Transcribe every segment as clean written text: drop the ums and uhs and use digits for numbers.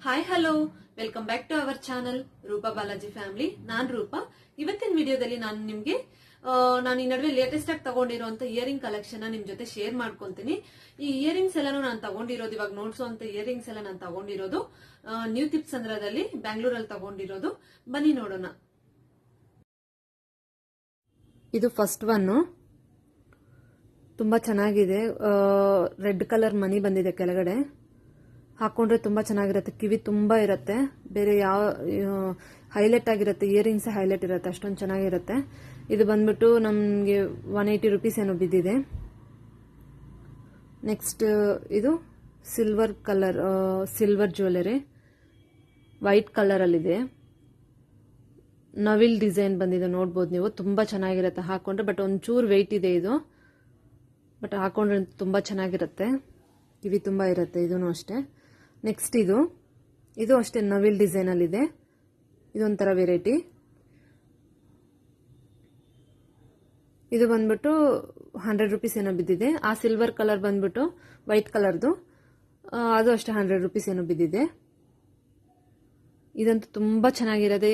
Hi hello welcome back to our channel Roopa Balaji family. ನಾನ್ ರೂಪಾ. ಇವತ್ತಿನ ವಿಡಿಯೋದಲ್ಲಿ ನಾನು ನಿಮ್ಗೆ ನಾನು ಈ ನಡುವೆ ಲೇಟೆಸ್ಟ್ ಆಗಿ ತಗೊಂಡಿರುವಂತ ಇಯರಿಂಗ್ ಕಲೆಕ್ಷನ್ ನಿಮ್ ಜೊತೆ ಶೇರ್ ಮಾಡ್ಕೊಂತೀನಿ. ಈ ಇಯರಿಂಗ್ಸ್ ಎಲ್ಲಾನು ನಾನು ತಗೊಂಡಿರೋದು, ಇವಾಗ ನೋಡ್ಸುವಂತ ಇಯರಿಂಗ್ಸ್ ಎಲ್ಲ ನಾನು ತಗೊಂಡಿರೋದು ನ್ಯೂ ತಿಪ್ಸಂದ್ರದಲ್ಲಿ ಬ್ಯಾಂಗ್ಳೂರಲ್ಲಿ ತಗೊಂಡಿರೋದು. ಬನ್ನಿ ನೋಡೋಣ. ಇದು ಫಸ್ಟ್ ಒನ್, ತುಂಬಾ ಚೆನ್ನಾಗಿದೆ. ರೆಡ್ ಕಲರ್ ಮನಿ ಬಂದಿದೆ ಕೆಳಗಡೆ. ಹಾಕೊಂಡ್ರೆ ತುಂಬಾ ಚೆನ್ನಾಗಿರುತ್ತೆ. ಕಿವಿ ತುಂಬಾ ಇರುತ್ತೆ, ಬೇರೆ ಯಾವ ಹೈಲೈಟ್ ಆಗಿರುತ್ತೆ. ಇಯರಿಂಗ್ಸ್ ಹೈಲೈಟ್ ಇರುತ್ತೆ, ಅಷ್ಟೊಂದು ಚೆನ್ನಾಗಿರುತ್ತೆ. ಇದು ಬಂದ್ಬಿಟ್ಟು ನಮಗೆ 180 ರೂಪೀಸ್ ಏನೋ ಬಿದ್ದಿದೆ. ನೆಕ್ಸ್ಟ್ ಇದು silver colour, silver jewellery white colour ಅಲ್ಲಿದೆ. ನವಿಲ್ ಡಿಸೈನ್ ಬಂದಿದೆ, ನೋಡ್ಬೋದು ನೀವು. ತುಂಬಾ ಚೆನ್ನಾಗಿರುತ್ತೆ ಹಾಕೊಂಡ್ರೆ, ಬಟ್ ಒಂಚೂರು ವೆಯ್ಟ್ ಇದೆ ಇದು. ಬಟ್ ಹಾಕೊಂಡ್ರೆ ತುಂಬಾ ಚೆನ್ನಾಗಿರುತ್ತೆ, ಕಿವಿ ತುಂಬಾ ಇರುತ್ತೆ. ಇದೂ ಅಷ್ಟೇ. ನೆಕ್ಸ್ಟ್ ಇದು ಅಷ್ಟೇ ನವಿಲ್ ಡಿಸೈನ್ ಅಲ್ಲಿದೆ. ಇದೊಂಥರ ವೆರೈಟಿ. ಇದು ಬಂದ್ಬಿಟ್ಟು 100 ರೂಪೀಸ್ ಏನೋ ಬಿದ್ದಿದೆ. ಆ ಸಿಲ್ವರ್ ಕಲರ್ ಬಂದ್ಬಿಟ್ಟು ವೈಟ್ ಕಲರ್ದು, ಅದು ಅಷ್ಟೇ 100 ರೂಪೀಸ್ ಏನೋ ಬಿದ್ದಿದೆ. ಇದಂತೂ ತುಂಬಾ ಚೆನ್ನಾಗಿರೋದೆ,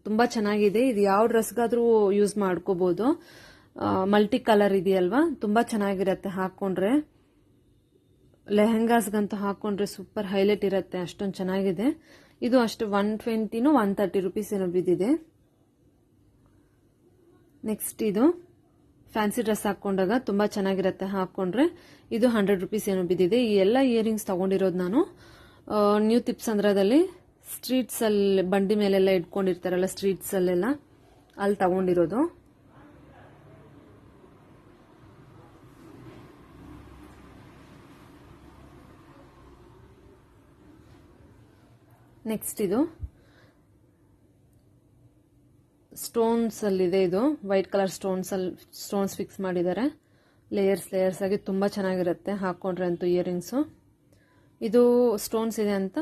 ತುಂಬಾ ಚೆನ್ನಾಗಿದೆ. ಇದು ಯಾವ ಡ್ರೆಸ್ಗಾದ್ರೂ ಯೂಸ್ ಮಾಡ್ಕೋಬಹುದು. ಮಲ್ಟಿ ಕಲರ್ ಇದೆಯಲ್ವಾ, ತುಂಬಾ ಚೆನ್ನಾಗಿರತ್ತೆ ಹಾಕೊಂಡ್ರೆ. ಲೆಹಂಗಾಸ್ಗಂತೂ ಹಾಕೊಂಡ್ರೆ ಸೂಪರ್ ಹೈಲೈಟ್ ಇರುತ್ತೆ, ಅಷ್ಟೊಂದು ಚೆನ್ನಾಗಿದೆ. ಇದು ಅಷ್ಟು 120 130 ರೂಪೀಸ್ ಏನೋ ಬಿದ್ದಿದೆ. ನೆಕ್ಸ್ಟ್ ಇದು ಫ್ಯಾನ್ಸಿ ಡ್ರೆಸ್ ಹಾಕೊಂಡಾಗ ತುಂಬಾ ಚೆನ್ನಾಗಿರುತ್ತೆ ಹಾಕೊಂಡ್ರೆ. ಇದು 100 ರೂಪೀಸ್ ಏನೋ ಬಿದ್ದಿದೆ. ಈ ಎಲ್ಲ ಇಯರಿಂಗ್ಸ್ ತಗೊಂಡಿರೋದು ನಾನು ನ್ಯೂ ತಿಪ್ಸಂದ್ರದಲ್ಲಿ ಸ್ಟ್ರೀಟ್ಸ್ ಅಲ್ಲಿ, ಬಂಡಿ ಮೇಲೆಲ್ಲ ಇಟ್ಕೊಂಡಿರ್ತಾರಲ್ಲ ಸ್ಟ್ರೀಟ್ಸ್ ಅಲ್ಲೆಲ್ಲ, ಅಲ್ಲಿ ತಗೊಂಡಿರೋದು. ನೆಕ್ಸ್ಟ್ ಇದು ಸ್ಟೋನ್ಸ್ ಅಲ್ಲಿದೆ. ಇದು ವೈಟ್ ಕಲರ್ ಸ್ಟೋನ್ಸ್ ಫಿಕ್ಸ್ ಮಾಡಿದ್ದಾರೆ, ಲೇಯರ್ಸ್ ಆಗಿ ತುಂಬಾ ಚೆನ್ನಾಗಿರುತ್ತೆ ಹಾಕೊಂಡ್ರೆ ಅಂತೂ ಇಯರಿಂಗ್ಸು. ಇದು ಸ್ಟೋನ್ಸ್ ಇದೆ ಅಂತ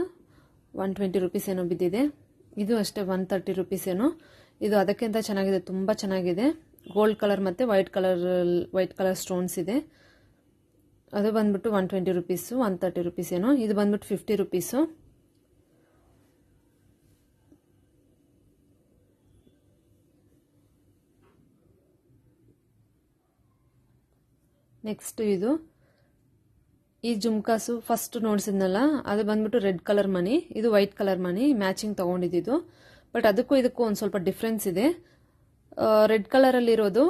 120 ರೂಪೀಸ್ ಏನೋ ಬಿದ್ದಿದೆ. ಇದು ಅಷ್ಟೇ 130 ರೂಪೀಸ್ ಏನೋ. ಇದು ಅದಕ್ಕಿಂತ ಚೆನ್ನಾಗಿದೆ, ತುಂಬಾ ಚೆನ್ನಾಗಿದೆ. ಗೋಲ್ಡ್ ಕಲರ್ ಮತ್ತೆ ವೈಟ್ ಕಲರ್ ಸ್ಟೋನ್ಸ್ ಇದೆ. ಅದು ಬಂದ್ಬಿಟ್ಟು 120 ರೂಪೀಸು, 130 ರೂಪೀಸ್ ಏನೋ. ಇದು ಬಂದ್ಬಿಟ್ಟು 50 ರೂಪೀಸು. ನೆಕ್ಸ್ಟ್ ಇದು ಈ ಜುಮ್ಕಾಸು ಫಸ್ಟ್ ನೋಡ್ಸಿದ್ನಲ್ಲ, ಅದು ಬಂದ್ಬಿಟ್ಟು ರೆಡ್ ಕಲರ್ ಮನಿ, ಇದು ವೈಟ್ ಕಲರ್ ಮನಿ ಮ್ಯಾಚಿಂಗ್ ತಗೊಂಡಿದ್ದು. ಬಟ್ ಅದಕ್ಕೂ ಇದಕ್ಕೂ ಒಂದು ಸ್ವಲ್ಪ ಡಿಫ್ರೆನ್ಸ್ ಇದೆ. ರೆಡ್ ಕಲರ್ ಅಲ್ಲಿ ಇರೋದು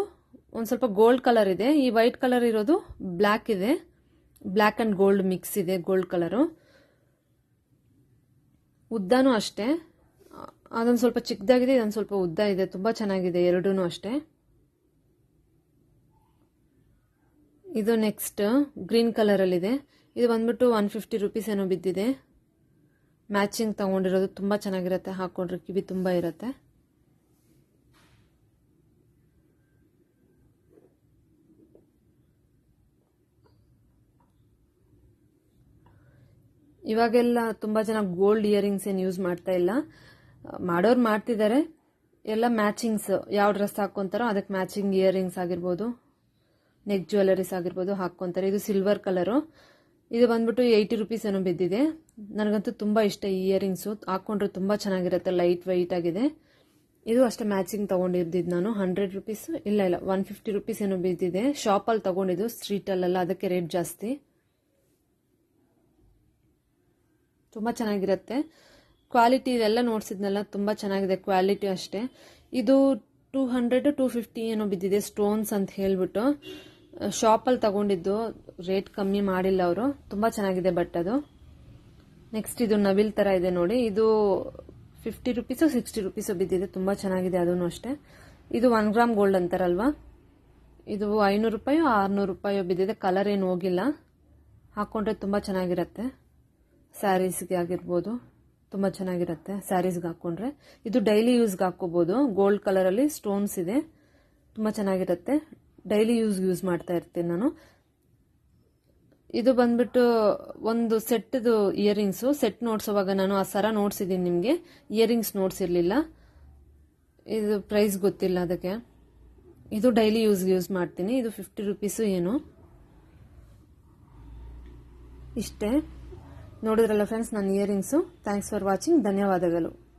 ಒಂದು ಸ್ವಲ್ಪ ಗೋಲ್ಡ್ ಕಲರ್ ಇದೆ, ಈ ವೈಟ್ ಕಲರ್ ಇರೋದು ಬ್ಲ್ಯಾಕ್ ಇದೆ. ಬ್ಲ್ಯಾಕ್ ಅಂಡ್ ಗೋಲ್ಡ್ ಮಿಕ್ಸ್ ಇದೆ, ಗೋಲ್ಡ್ ಕಲರು. ಉದ್ದಾನು ಅಷ್ಟೇ, ಅದೊಂದು ಸ್ವಲ್ಪ ಚಿಕ್ಕದಾಗಿದೆ, ಇದೊಂದು ಸ್ವಲ್ಪ ಉದ್ದ ಇದೆ. ತುಂಬಾ ಚೆನ್ನಾಗಿದೆ ಎರಡೂ ಅಷ್ಟೇ. ಇದು ನೆಕ್ಸ್ಟ್ ಗ್ರೀನ್ ಕಲರ್ ಅಲ್ಲಿ ಇದೆ. ಇದು ಬಂದ್ಬಿಟ್ಟು 150 ರೂಪೀಸ್ ಏನೋ ಬಿದ್ದಿದೆ. ಮ್ಯಾಚಿಂಗ್ ತಗೊಂಡಿರೋದು, ತುಂಬಾ ಚೆನ್ನಾಗಿರುತ್ತೆ ಹಾಕೊಂಡ್ರೆ, ಕಿವಿ ತುಂಬಾ ಇರುತ್ತೆ. ಇವಾಗೆಲ್ಲ ತುಂಬಾ ಜನ ಗೋಲ್ಡ್ ಇಯರಿಂಗ್ಸ್ ಏನು ಯೂಸ್ ಮಾಡ್ತಾ ಇಲ್ಲ, ಮಾಡೋರು ಮಾಡ್ತಿದ್ದಾರೆ. ಎಲ್ಲ ಮ್ಯಾಚಿಂಗ್ಸ್, ಯಾವ ಡ್ರೆಸ್ ಹಾಕೊಂತಾರೋ ಅದಕ್ಕೆ ಮ್ಯಾಚಿಂಗ್ ಇಯರಿಂಗ್ಸ್ ಆಗಿರ್ಬೋದು, ನೆಕ್ ಜ್ಯುವೆಲರೀಸ್ ಆಗಿರ್ಬೋದು ಹಾಕೊಂತಾರೆ. ಇದು ಸಿಲ್ವರ್ ಕಲರು. ಇದು ಬಂದ್ಬಿಟ್ಟು 80 ರೂಪೀಸ್ ಏನೋ ಬಿದ್ದಿದೆ. ನನಗಂತೂ ತುಂಬಾ ಇಷ್ಟ ಈ ಇಯರಿಂಗ್ಸು, ಹಾಕೊಂಡ್ರೆ ತುಂಬಾ ಚೆನ್ನಾಗಿರುತ್ತೆ, ಲೈಟ್ ವೈಟ್ ಆಗಿದೆ. ಇದು ಅಷ್ಟೇ ಮ್ಯಾಚಿಂಗ್ ತಗೊಂಡಿದ್ದು ನಾನು 100 ರೂಪೀಸ್ ಇಲ್ಲ 150 ರೂಪೀಸ್ ಏನೋ ಬಿದ್ದಿದೆ. ಶಾಪಲ್ಲಿ ತಗೊಂಡಿದ್ದು, ಸ್ಟ್ರೀಟಲ್ಲೆಲ್ಲ, ಅದಕ್ಕೆ ರೇಟ್ ಜಾಸ್ತಿ. ತುಂಬಾ ಚೆನ್ನಾಗಿರುತ್ತೆ ಕ್ವಾಲಿಟಿ. ಇದೆಲ್ಲ ನೋಡ್ಸಿದ್ನಲ್ಲ, ತುಂಬಾ ಚೆನ್ನಾಗಿದೆ ಕ್ವಾಲಿಟಿ ಅಷ್ಟೇ. ಇದು 200 250 ಏನೋ ಬಿದ್ದಿದೆ, ಸ್ಟೋನ್ಸ್ ಅಂತ ಹೇಳ್ಬಿಟ್ಟು. ಶಾಪಲ್ಲಿ ತಗೊಂಡಿದ್ದು, ರೇಟ್ ಕಮ್ಮಿ ಮಾಡಿಲ್ಲ ಅವರು. ತುಂಬಾ ಚೆನ್ನಾಗಿದೆ ಬಟ್ ಅದು. ನೆಕ್ಸ್ಟ್ ಇದು ನವಿಲ್ ತರ ಇದೆ ನೋಡಿ, ಇದು 50 ರೂಪೀಸು 60 ರೂಪೀಸು ಬಿದ್ದಿದೆ. ತುಂಬಾ ಚೆನ್ನಾಗಿದೆ ಅದೂ ಅಷ್ಟೇ. ಇದು 1 ಗ್ರಾಮ್ ಗೋಲ್ಡ್ ಅಂತಾರಲ್ವಾ, ಇದು 500 ರೂಪಾಯೋ 600 ರೂಪಾಯೋ ಬಿದ್ದಿದೆ. ಕಲರ್ ಏನು ಹೋಗಿಲ್ಲ, ಹಾಕೊಂಡ್ರೆ ತುಂಬಾ ಚೆನ್ನಾಗಿರುತ್ತೆ. ಸ್ಯಾರೀಸ್ಗೆ ಆಗಿರ್ಬೋದು ತುಂಬಾ ಚೆನ್ನಾಗಿರುತ್ತೆ ಸ್ಯಾರೀಸ್ಗೆ ಹಾಕೊಂಡ್ರೆ. ಇದು ಡೈಲಿ ಯೂಸ್ಗೆ ಹಾಕೋಬಹುದು. ಗೋಲ್ಡ್ ಕಲರ್ ಅಲ್ಲಿ ಸ್ಟೋನ್ಸ್ ಇದೆ, ತುಂಬಾ ಚೆನ್ನಾಗಿರುತ್ತೆ. ಡೈಲಿ ಯೂಸ್ ಮಾಡ್ತಾ ಇರ್ತೀನಿ ನಾನು. ಇದು ಬಂದ್ಬಿಟ್ಟು ಒಂದು ಸೆಟ್ದು ಇಯರಿಂಗ್ಸು. ಸೆಟ್ ನೋಡ್ಸೋವಾಗ ನಾನು ಆ ಸರ ನೋಡ್ಸಿದ್ದೀನಿ ನಿಮಗೆ, ಇಯರಿಂಗ್ಸ್ ನೋಡ್ಸಿರ್ಲಿಲ್ಲ. ಇದು ಪ್ರೈಸ್ ಗೊತ್ತಿಲ್ಲ ಅದಕ್ಕೆ. ಇದು ಡೈಲಿ ಯೂಸ್ ಮಾಡ್ತೀನಿ. ಇದು 50 ರೂಪೀಸು ಏನು ಇಷ್ಟೇ. ನೋಡಿದ್ರಲ್ಲ ಫ್ರೆಂಡ್ಸ್ ನನ್ನ ಇಯರಿಂಗ್ಸು. Thanks for watching. ಧನ್ಯವಾದಗಳು.